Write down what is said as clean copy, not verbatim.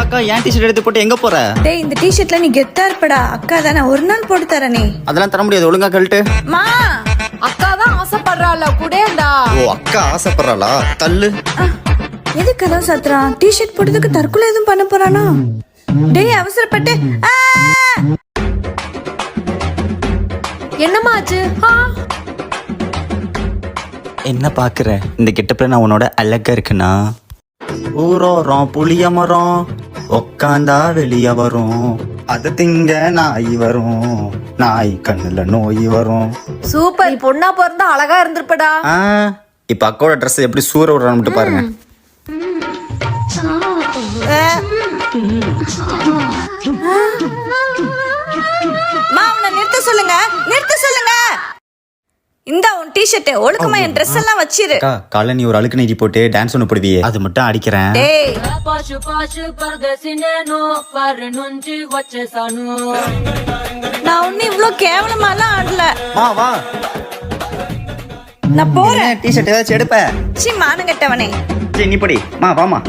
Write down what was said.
அக்கா ஏன் டிஷர்ட் எடுத்து போட்டு எங்க போற? டேய் இந்த டி-ஷர்ட்ல நீ கெத்தா இருப்படா. அக்கா தானே ஒரு நாள் போட்டு தரனே. அதெல்லாம் தர முடியாது, ஒழுங்கா கழட்டு. மா அக்கா தான் ஆசைப்படுறாள குடேண்டா. ஓ அக்கா ஆசைப்படுறாளா? தள்ளு. எதுக்கு அதான் சத்ரான்? டி-ஷர்ட் போட்டதுக்கு தற்கொலை எதுவும் பண்ண போறானா? டேய் அவசரப்பட்டு என்னம்மா ஆச்சு? என்ன பாக்குற? இந்த கெட்டப்ல நான் உன்னோட அழகா இருக்குன்னா ஊரோரம் புளிய மரம் உக்காந்தா வெளிய வரும், அது திங்க நாய் வரும், நாய் கண்ணுல நோய் வரும். சூப்பர், நீ பொண்ணா பிறந்தா அழகா இருந்திருப்படா. இப்ப அக்காவோட ட்ரெஸ் எப்படி சூற விடுறான்னு மட்டும் பாருங்க. மா அவனை நிறுத்த சொல்லுங்க, நிறுத்த சொல்லுங்க. இந்த உன் டி-ஷர்ட் ஒழுக்கமா என் ட்ரெஸ் எல்லாம் வச்சிரு. அக்கா காலைல நீ ஒரு அழுக்கு நைட்டி போட்டு டான்ஸ் ஒன்று போடுவியே, அது மட்டும் அடிக்கிறேன். டேய் நான் ஒன்னும் இவ்ளோ கேவலமாலாம் ஆடல. வா நான் போறேன். டி-ஷர்ட் ஏதாச்சும் எடுப்ப. சி மானங்கட்டவனே. சரி நீ படி. வாமா.